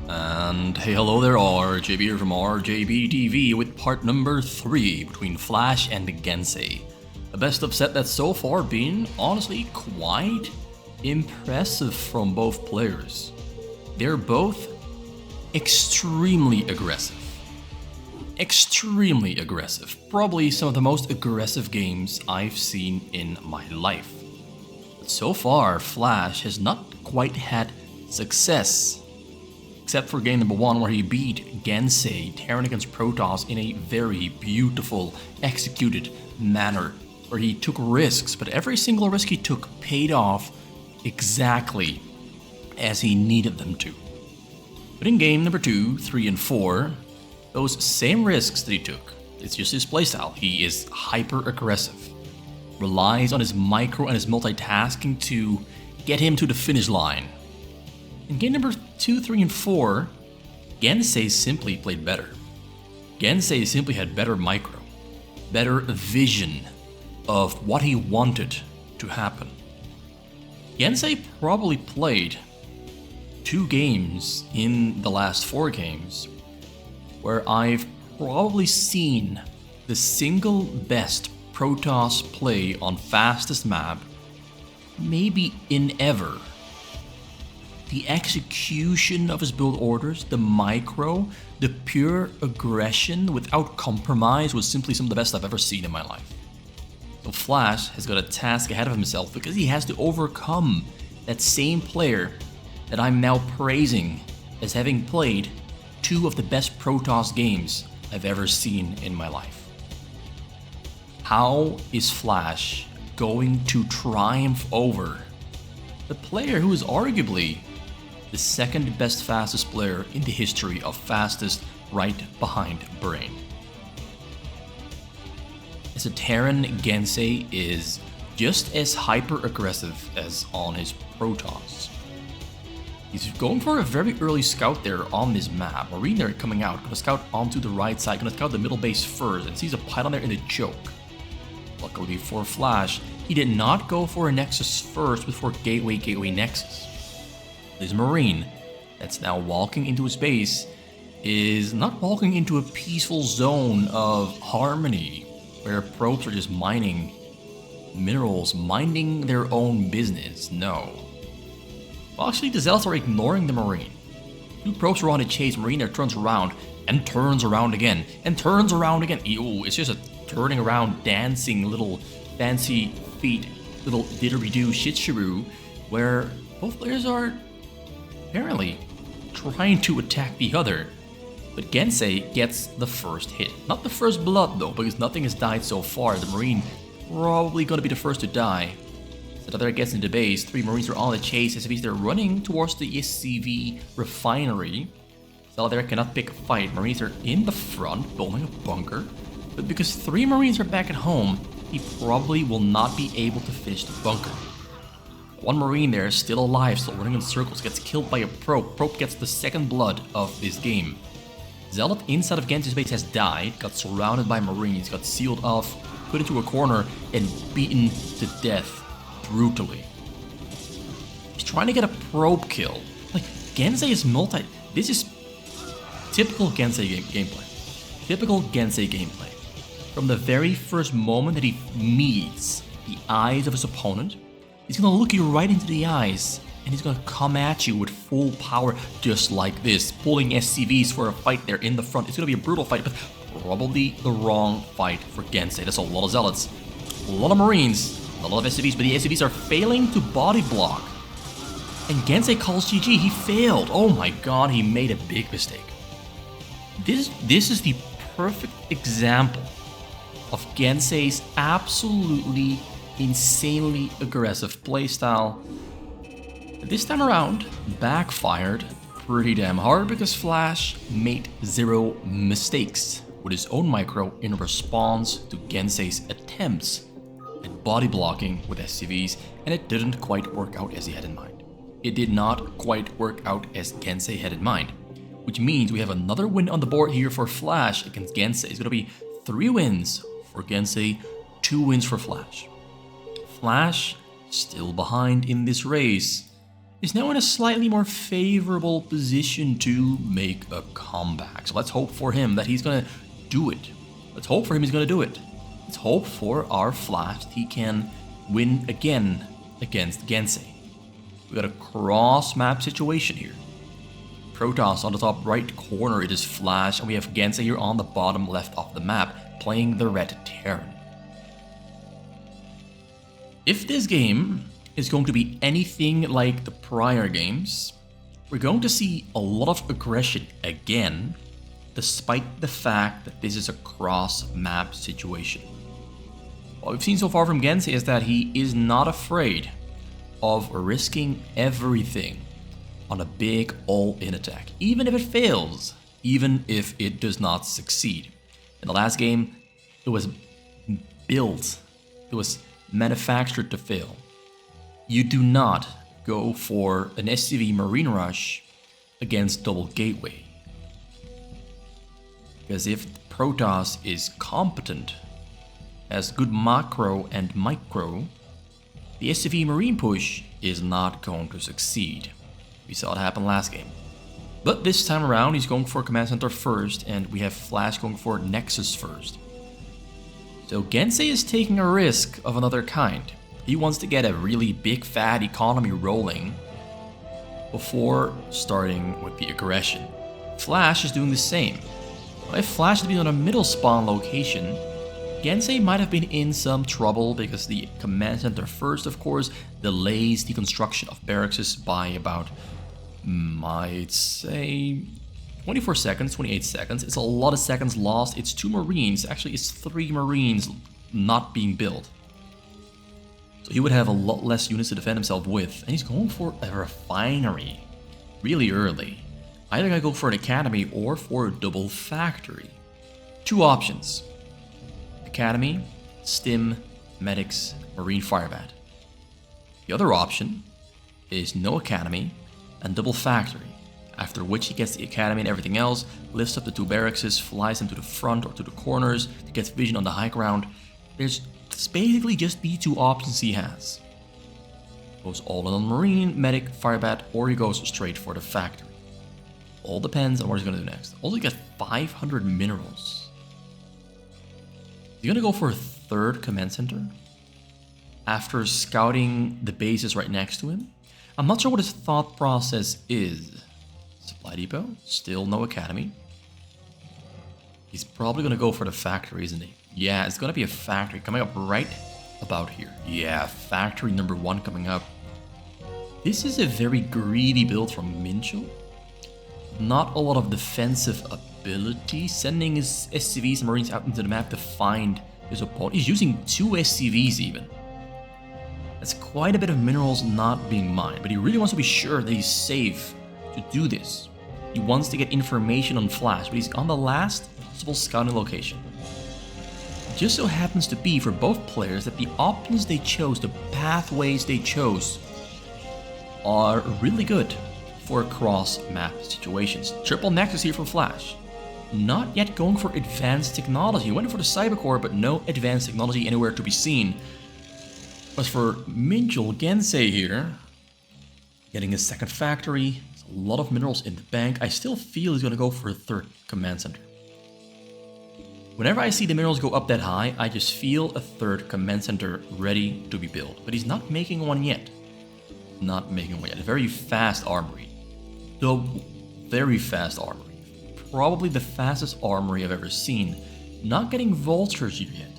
And hey, hello there, RJB here from RJB TV with part number 3 between Flash and Gensay. A best of set that's so far been honestly quite impressive from both players. They're both extremely aggressive. Extremely aggressive. Probably some of the most aggressive games I've seen in my life. But so far, Flash has not quite had success. Except for game number 1 where he beat Gensay, tearing against Protoss in a very beautiful, executed manner. Where he took risks, but every single risk he took paid off exactly as he needed them to. But in game number 2, 3, and 4, those same risks that he took, it's just his playstyle. He is hyper aggressive. Relies on his micro and his multitasking to get him to the finish line. In game number 2, 3, and 4, Gensay simply played better. Gensay simply had better micro, better vision of what he wanted to happen. Gensay probably played 2 games in the last 4 games where I've probably seen the single best Protoss play on fastest map, maybe in ever. The execution of his build orders, the micro, the pure aggression without compromise was simply some of the best I've ever seen in my life. So Flash has got a task ahead of himself because he has to overcome that same player that I'm now praising as having played 2 of the best Protoss games I've ever seen in my life. How is Flash going to triumph over the player who is arguably the second best fastest player in the history of fastest, right behind Brain? As a Terran, Gensay is just as hyper aggressive as on his Protoss. He's going for a very early scout there on this map. Marine there coming out, gonna scout onto the right side, gonna scout the middle base first, and sees a pylon there in the choke. Luckily for Flash, he did not go for a Nexus first before Gateway Nexus. This Marine that's now walking into his base is not walking into a peaceful zone of harmony where probes are just mining minerals, minding their own business. No. Well, actually, the Zealots are ignoring the Marine. 2 probes are on a chase. Marine there turns around and turns around again and turns around again. Ew, it's just a turning around, dancing little fancy feet, little didgeridoo shitsharoo, where both players are apparently trying to attack the other. But Gensay gets the first hit. Not the first blood though, because nothing has died so far. The Marine probably gonna be the first to die. Zealot gets into base. 3 Marines are on the chase. SCVs they're running towards the SCV refinery. Zealot cannot pick a fight. Marines are in the front, building a bunker. But because 3 Marines are back at home, he probably will not be able to finish the bunker. 1 Marine there, still alive, still running in circles, gets killed by a probe. Probe gets the second blood of this game. Zealot inside of Gensay's base has died, got surrounded by Marines, got sealed off, put into a corner, and beaten to death brutally. He's trying to get a probe kill. Like, Gensay is This is typical Gensay gameplay. Typical Gensay gameplay. From the very first moment that he meets the eyes of his opponent, he's gonna look you right into the eyes, and he's gonna come at you with full power, just like this, pulling SCVs for a fight there in the front. It's gonna be a brutal fight, but probably the wrong fight for Gensay. That's a lot of Zealots, a lot of Marines, a lot of SCVs, but the SCVs are failing to body block. And Gensay calls GG. He failed. Oh my god, he made a big mistake. This is the perfect example of Gensay's absolutely insanely aggressive playstyle. This time around, backfired pretty damn hard because Flash made 0 mistakes with his own micro in response to Gensay's attempts at body blocking with SCVs, and it didn't quite work out as he had in mind. It did not quite work out as Gensay had in mind, which means we have another win on the board here for Flash against Gensay. It's going to be 3 wins for Gensay, 2 wins for Flash. Flash still behind in this race, is now in a slightly more favorable position to make a comeback. So let's hope for him that he's going to do it. Let's hope for him he's going to do it. Let's hope for our Flash that he can win again against Gensay. We got a cross-map situation here. Protoss on the top right corner, it is Flash, and we have Gensay here on the bottom left of the map, playing the Red Terran. If this game is going to be anything like the prior games, we're going to see a lot of aggression again, despite the fact that this is a cross-map situation. What we've seen so far from Gensay is that he is not afraid of risking everything on a big all-in attack, even if it fails, even if it does not succeed. In the last game, it was built, it was manufactured to fail. You do not go for an SCV Marine Rush against Double Gateway. Because if Protoss is competent, has good macro and micro, the SCV Marine push is not going to succeed. We saw it happen last game. But this time around, he's going for Command Center first, and we have Flash going for Nexus first. So Gensay is taking a risk of another kind. He wants to get a really big fat economy rolling before starting with the aggression. Flash is doing the same. If Flash had been on a middle spawn location, Gensay might have been in some trouble because the Command Center first, of course, delays the construction of barracks by about, I'd say, 24 seconds, 28 seconds. It's a lot of seconds lost. It's 2 Marines. Actually, it's 3 Marines not being built. So he would have a lot less units to defend himself with. And he's going for a refinery really early. Either gonna go for an academy or for a double factory. 2 options. Academy, Stim, Medics, Marine Firebat. The other option is no academy and double factory, after which he gets the academy and everything else, lifts up the 2 barracks, flies them to the front or to the corners to get vision on the high ground. There's basically just the 2 options he has. Goes all in on Marine, Medic, Firebat, or he goes straight for the factory. All depends on what he's going to do next. Also, he got 500 minerals. He's going to go for a 3rd command center after scouting the bases right next to him. I'm not sure what his thought process is. Supply depot, still no academy. He's probably going to go for the factory, isn't he? Yeah, it's going to be a factory coming up right about here. Yeah, factory number 1 coming up. This is a very greedy build from Minchel. Not a lot of defensive ability, sending his SCVs and Marines out into the map to find his opponent. He's using 2 SCVs even. That's quite a bit of minerals not being mined, but he really wants to be sure that he's safe to do this. He wants to get information on Flash, but he's on the last possible scouting location. It just so happens to be for both players that the options they chose, the pathways they chose, are really good for cross-map situations. Triple Nexus here from Flash. Not yet going for advanced technology. Went for the Cybercore, but no advanced technology anywhere to be seen. As for Minchel Gensay here, getting his 2nd factory, a lot of minerals in the bank. I still feel he's going to go for a 3rd command center. Whenever I see the minerals go up that high, I just feel a 3rd command center ready to be built. But he's not making one yet. Not making one yet. A very fast armory. The very fast armory. Probably the fastest armory I've ever seen. Not getting vultures yet.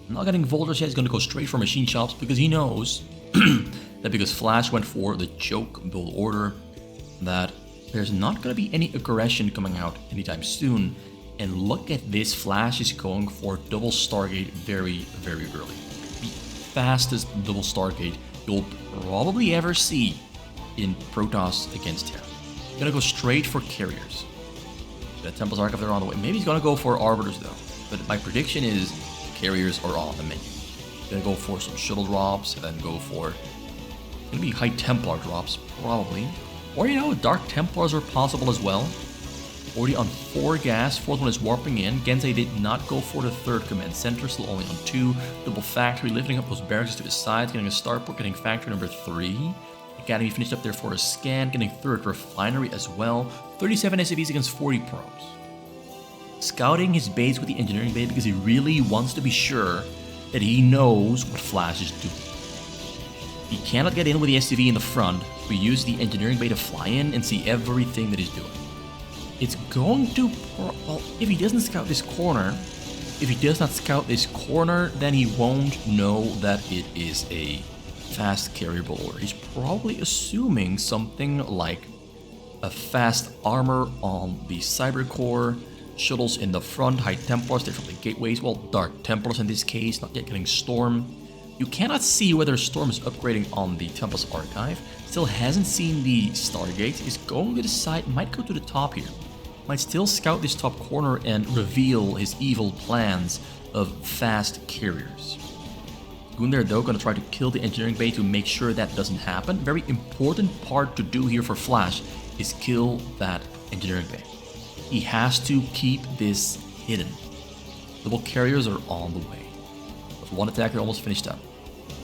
Not getting vultures yet. He's going to go straight for machine shops because he knows that because Flash went for the choke build order, that there's not going to be any aggression coming out anytime soon. And look at this, Flash is going for double Stargate very, very early. The fastest double Stargate you'll probably ever see in Protoss against Terra. He's going to go straight for carriers. The Temple's Archive, they're on the way. Maybe he's going to go for Arbiters though. But my prediction is carriers are on the menu. He's going to go for some shuttle drops and then go for... It's going to be high Templar drops, probably. Or, you know, Dark Templars are possible as well. Already on 4 gas, 4th one is warping in. Gensay did not go for the 3rd command center, still only on 2. Double factory, lifting up those barracks to the sides, getting a starport, getting factory number 3. Academy finished up there for a scan, getting 3rd Refinery as well. 37 SCVs against 40 probes. Scouting his base with the Engineering Bay because he really wants to be sure that he knows what Flash is doing. He cannot get in with the SCV in the front, so he uses the Engineering Bay to fly in and see everything that he's doing. It's going to... well, if he doesn't scout this corner, then he won't know that it is a fast carrier bowler. He's probably assuming something like a fast armor on the Cyber Core, shuttles in the front, High Templars, they're from the gateways, well, Dark Templars in this case, not yet getting Storm. You cannot see whether Storm is upgrading on the Tempest Archive, still hasn't seen the Stargate, is going to decide, might go to the top here. Might still scout this top corner and reveal his evil plans of fast carriers. Goon though gonna try to kill the Engineering Bay to make sure that doesn't happen. Very important part to do here for Flash is kill that Engineering Bay. He has to keep this hidden. Double carriers are on the way. With one attack, they're almost finished up.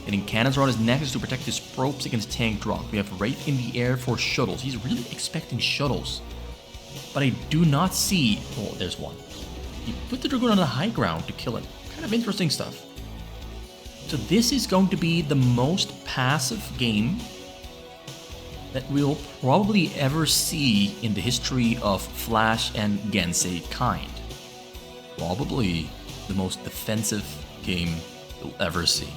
Getting cannons around his neck is to protect his probes against tank drop. We have Wraith in the air for shuttles. He's really expecting shuttles. But I do not see... oh, there's one. He put the Dragoon on the high ground to kill it. Kind of interesting stuff. So this is going to be the most passive game that we'll probably ever see in the history of Flash and Gensay kind. Probably the most defensive game you'll ever see.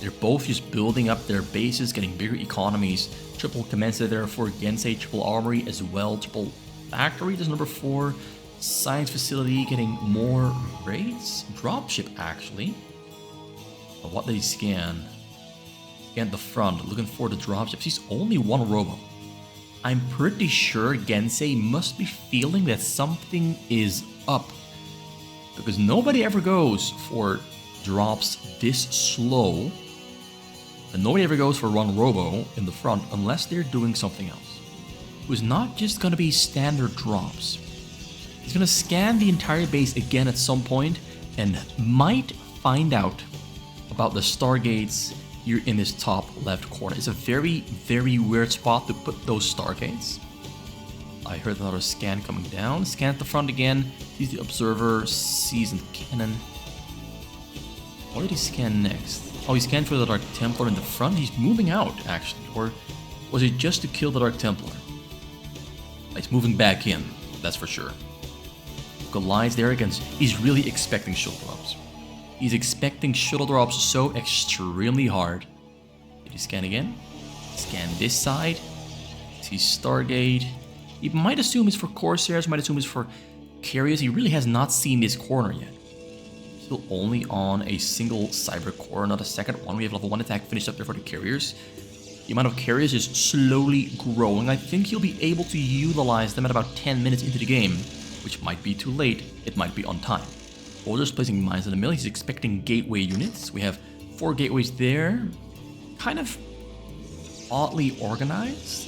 They're both just building up their bases, getting bigger economies. Triple Commencer there for Gensay, triple Armory as well, triple Factory, there's number 4. Science Facility getting more raids. Dropship actually. But what they scan? Scan the front, looking for the dropships. He's only 1 robo. I'm pretty sure Gensay must be feeling that something is up. Because nobody ever goes for drops this slow. And nobody ever goes for 1 robo in the front unless they're doing something else. It was not just going to be standard drops. He's going to scan the entire base again at some point and might find out about the Stargates here in this top left corner. It's a very, very weird spot to put those Stargates. I heard another scan coming down. Scan at the front again. Sees the Observer, sees the cannon. What did he scan next? Oh, he scanned for the Dark Templar in the front. He's moving out, actually. Or was it just to kill the Dark Templar? He's moving back in, that's for sure. Goliath's there against... he's really expecting shuttle drops. He's expecting shuttle drops so extremely hard. Did he scan again? Scan this side. See Stargate. He might assume it's for Corsairs, might assume it's for carriers. He really has not seen this corner yet. Still only on a single Cyber Core, not a second one. We have level 1 attack finished up there for the carriers. The amount of carriers is slowly growing. I think he'll be able to utilize them at about 10 minutes into the game, which might be too late. It might be on time. Boulders placing mines in the middle. He's expecting gateway units. We have 4 gateways there. Kind of oddly organized.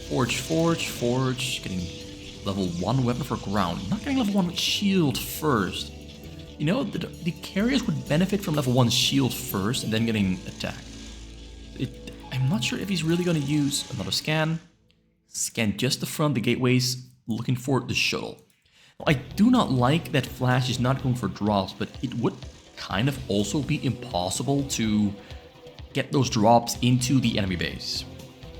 Forge. Getting level 1 weapon for ground. Not getting level 1 shield first. You know, the carriers would benefit from level 1 shield first and then getting attacked. I'm not sure if he's really going to use another scan. Scan just the front, the gateways, looking for the shuttle. Now, I do not like that Flash is not going for drops, but it would kind of also be impossible to get those drops into the enemy base.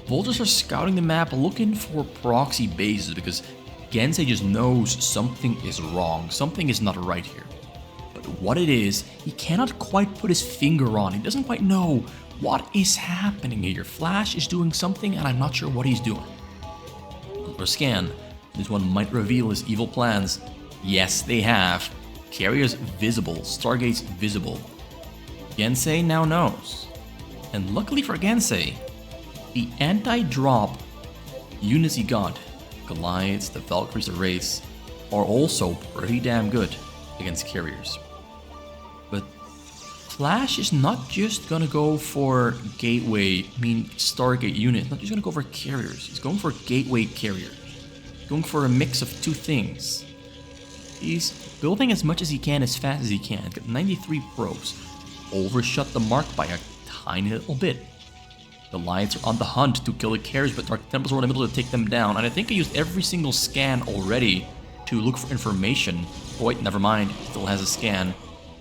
Vultures are scouting the map looking for proxy bases because Gensay just knows something is wrong, something is not right here. But what it is, he cannot quite put his finger on. He doesn't quite know what is happening here. Flash is doing something and I'm not sure what he's doing. Another scan. This one might reveal his evil plans. Yes, they have. Carriers visible, Stargates visible. Gensay now knows. And luckily for Gensay, the anti-drop units he got, Goliaths, the Valkyries, the Wraiths, are also pretty damn good against carriers. But Flash is not just gonna go for gateway, Stargate units, not just gonna go for carriers. He's going for gateway carrier. Going for a mix of 2 things. He's building as much as he can, as fast as he can. Got 93 probes. Overshot the mark by a tiny little bit. The Lions are on the hunt to kill the carriers, but Dark Temples are in the middle to take them down. And I think I used every single scan already to look for information. Oh wait, never mind. Still has a scan.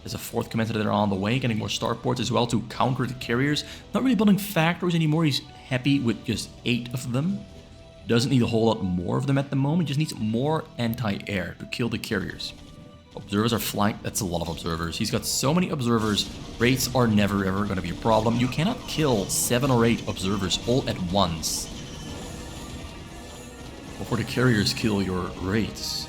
There's a 4th commander there on the way, getting more starports as well to counter the carriers. Not really building factories anymore. He's happy with just 8 of them. Doesn't need a whole lot more of them at the moment. Just needs more anti-air to kill the carriers. Observers are flying. That's a lot of observers. He's got so many observers. Raids are never ever going to be a problem. You cannot kill 7 or 8 observers all at once before the carriers kill your raids.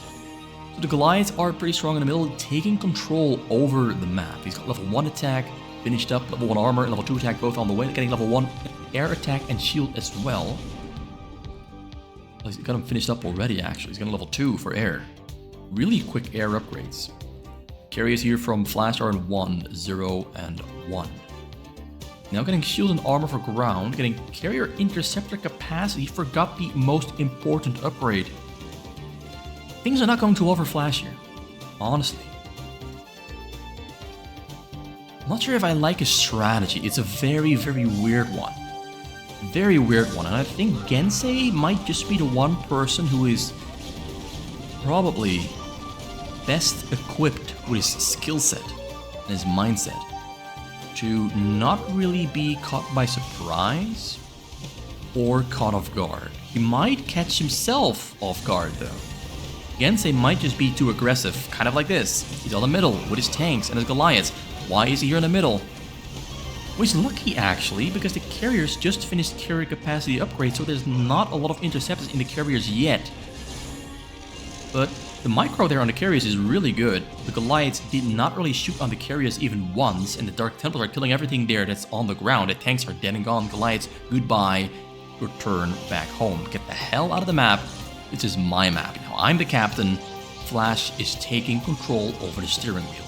So the Goliaths are pretty strong in the middle, taking control over the map. He's got level 1 attack finished up, level 1 armor, and level 2 attack both on the way, getting level 1 air attack and shield as well. He's got him finished up already, actually. He's got a level 2 for air. Really quick air upgrades. Carriers here from Flash are in 1, 0, and 1. Now getting shield and armor for ground, getting carrier interceptor capacity. Forgot the most important upgrade. Things are not going too well for Flash here, honestly. I'm not sure if I like his strategy. It's a very, very weird one. Very weird one, and I think Gensay might just be the one person who is probably best equipped with his skill set and his mindset to not really be caught by surprise or caught off guard. He might catch himself off guard though. Gensay might just be too aggressive, kind of like this. He's on the middle with his tanks and his Goliaths. Why is he here in the middle? Well, he's lucky actually, because the carriers just finished carrier capacity upgrade, so there's not a lot of interceptors in the carriers yet. But the micro there on the carriers is really good. The Goliaths did not really shoot on the carriers even once, and the Dark Templars are killing everything there that's on the ground. The tanks are dead and gone. Goliaths, goodbye. Return back home. Get the hell out of the map. This is my map. Now I'm the captain. Flash is taking control over the steering wheel.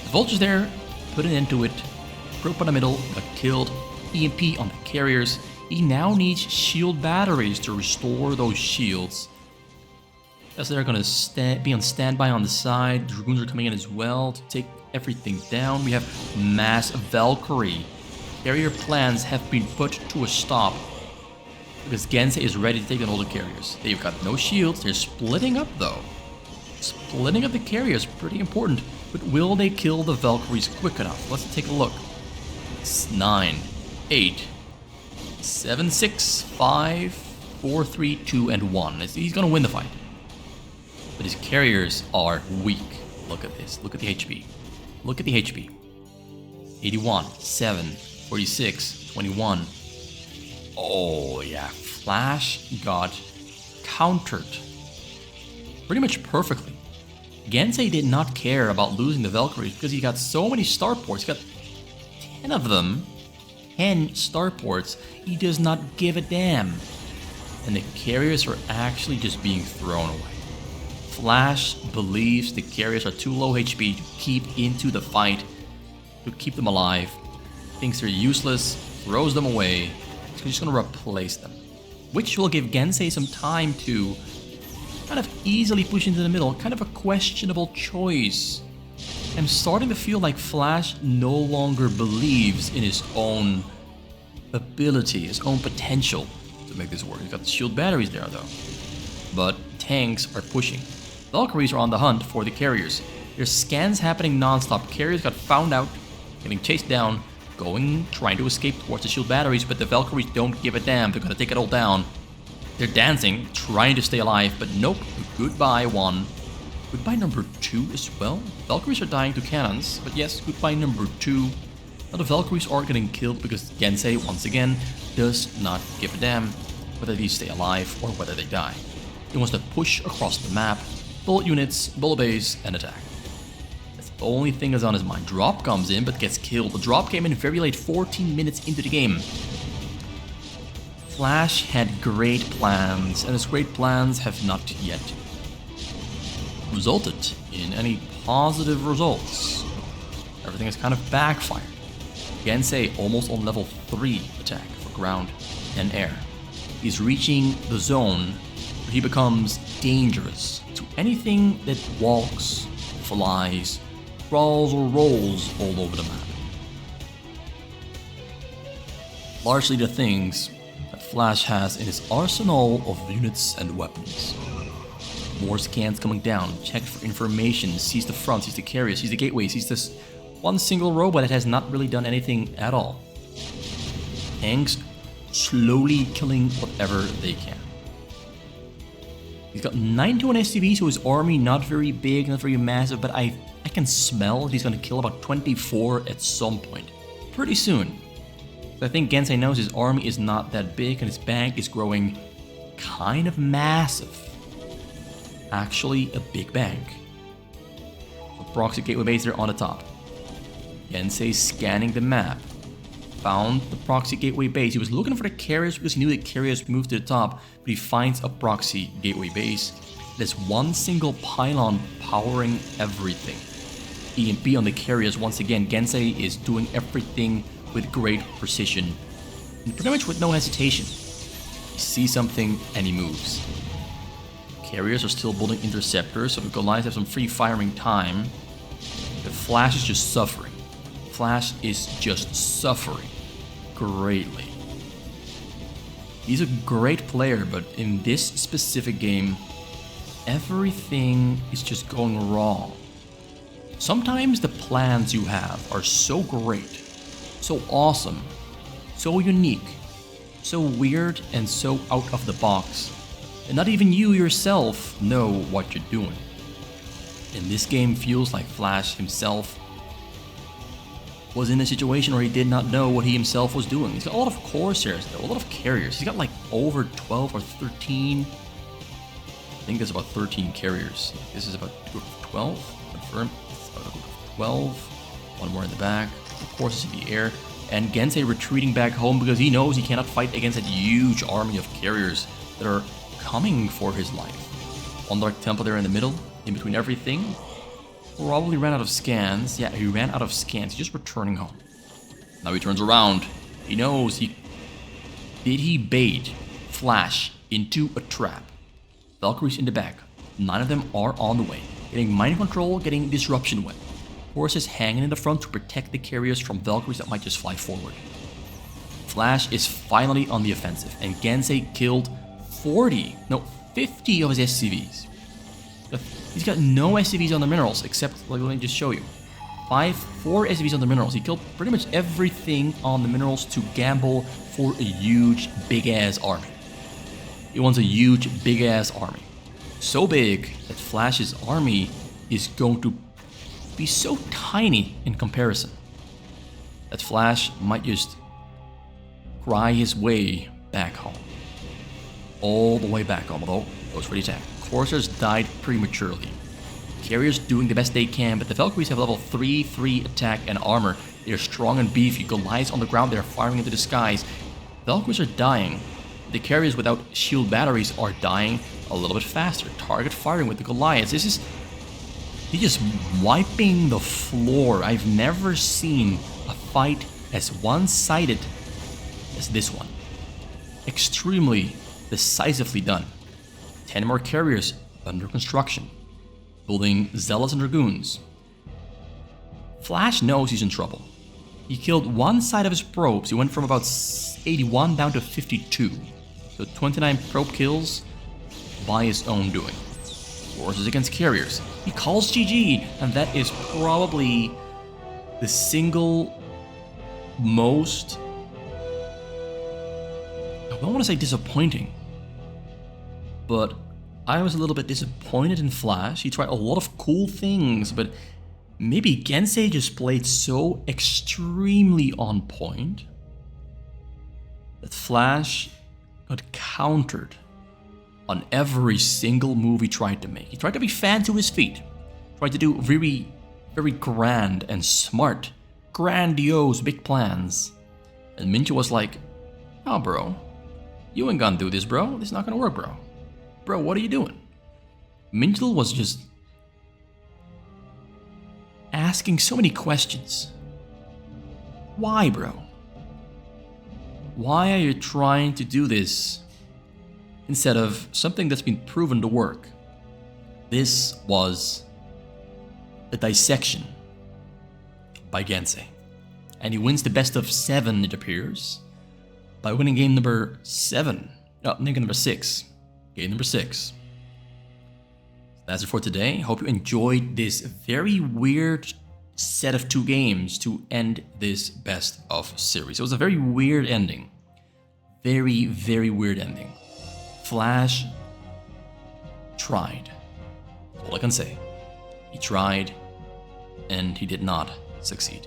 The vultures there, put an end to it. Broke in the middle, got killed. EMP on the carriers. He now needs shield batteries to restore those shields. As they're going to be on standby on the side. Dragoons are coming in as well to take everything down. We have mass Valkyrie. Carrier plans have been put to a stop because Gensay is ready to take on all the carriers. They've got no shields. They're splitting up though. Splitting up the carriers, pretty important. But will they kill the Valkyries quick enough? Let's take a look. It's 9, 8, 7, 6, 5, 4, 3, 2, and 1. He's going to win the fight. But his carriers are weak. Look at this. Look at the HP. Look at the HP. 81, 7, 46, 21. Oh yeah, Flash got countered pretty much perfectly. Gensay did not care about losing the Valkyries because he got so many starports. He got 10 of them. 10 starports. He does not give a damn. And the carriers are actually just being thrown away. Flash believes the carriers are too low HP to keep into the fight, to keep them alive. Thinks they're useless, throws them away. So he's just going to replace them. Which will give Gensay some time to kind of easily push into the middle. Kind of a questionable choice. I'm starting to feel like Flash no longer believes in his own ability, his own potential to make this work. He's got the shield batteries there though. But tanks are pushing. Valkyries are on the hunt for the carriers. There's scans happening non-stop. Carriers got found out, getting chased down, trying to escape towards the shield batteries, but the Valkyries don't give a damn. They're gonna take it all down. They're dancing, trying to stay alive, but nope. Goodbye, 1. Goodbye, number 2 as well. Valkyries are dying to cannons, but yes, goodbye, number 2. Now the Valkyries are getting killed because Gensay, once again, does not give a damn whether these stay alive or whether they die. He wants to push across the map, bullet units, bullet base, and attack. That's the only thing that's on his mind. Drop comes in, but gets killed. The drop came in very late, 14 minutes into the game. Flash had great plans, and his great plans have not yet resulted in any positive results. Everything has kind of backfired. Gensay almost on level 3 attack for ground and air. He's reaching the zone where he becomes dangerous to anything that walks, flies, crawls, or rolls all over the map. largely the things that Flash has in his arsenal of units and weapons. More scans coming down, checks for information, sees the front, sees the carrier, sees the gateway, sees this one single robot that has not really done anything at all. Tanks slowly killing whatever they can. He's got 91 SCVs, so his army not very big, not very massive, but I can smell he's going to kill about 24 at some point. Pretty soon. So I think Gensay knows his army is not that big and his bank is growing kind of massive. Actually, a big bank. The proxy gateway base there on the top. Gensay scanning the map. Found the proxy gateway base. He was looking for the carriers because he knew the carriers moved to the top, but he finds a proxy gateway base. There's one single pylon powering everything. EMP on the carriers once again. Gensay is doing everything with great precision and pretty much with no hesitation. He sees something and he moves. Carriers are still building interceptors, so the Goliaths have some free firing time. The Flash is just suffering. Flash is just suffering greatly. He's a great player, but in this specific game, everything is just going wrong. Sometimes the plans you have are so great, so awesome, so unique, so weird and so out of the box, and not even you yourself know what you're doing. And this game feels like Flash himself was in a situation where he did not know what he himself was doing. He's got a lot of Corsairs though, a lot of carriers. He's got like over 12 or 13. I think there's about 13 carriers. This is about 12, confirm. It's about 12. One more in the back. Of course, it's in the air. And Gensay retreating back home because he knows he cannot fight against that huge army of carriers that are coming for his life. One Dark Temple there in the middle, in between everything. Probably ran out of scans. Yeah, he ran out of scans. He's just returning home. Now he turns around. He knows he... Did he bait Flash into a trap? Valkyries in the back. 9 of them are on the way. Getting mind control, getting disruption wet. Horses hanging in the front to protect the carriers from Valkyries that might just fly forward. Flash is finally on the offensive, and Gensay killed 50 of his SCVs. He's got no SCVs on the minerals, except, like, let me just show you. 4 SCVs on the minerals. He killed pretty much everything on the minerals to gamble for a huge, big-ass army. He wants a huge, big-ass army. So big that Flash's army is going to be so tiny in comparison that Flash might just cry his way back home. All the way back home, although goes for the attack. Corsairs died prematurely. Carriers doing the best they can, but the Valkyries have level 3 attack and armor. They are strong and beefy. Goliaths on the ground, they are firing into the skies. Valkyries are dying. The carriers without shield batteries are dying a little bit faster. Target firing with the Goliaths. He's just wiping the floor. I've never seen a fight as one-sided as this one. Extremely decisively done. 10 more carriers under construction. Building Zealots and Dragoons. Flash knows he's in trouble. He killed one side of his probes. He went from about 81 down to 52. So 29 probe kills by his own doing. Forces against carriers. He calls GG, and that is probably the single most, I don't want to say disappointing, but I was a little bit disappointed in Flash. He tried a lot of cool things, but maybe Gensay just played so extremely on point that Flash got countered on every single move he tried to make. He tried to be fan to his feet. Tried to do very, very grand and smart, grandiose big plans. And Minchu was like, "Oh, bro, you ain't gonna do this, bro. This is not gonna work, bro. Bro, what are you doing?" Minchu was just asking so many questions. Why, bro? Why are you trying to do this instead of something that's been proven to work? This was a dissection by Gensay. And he wins the best of 7, it appears. by winning game number 7. No, game number 6. Game number 6. That's it for today. Hope you enjoyed this very weird set of 2 games to end this best of series. It was a very weird ending. Very, very weird ending. Flash tried. That's all I can say. He tried, and he did not succeed.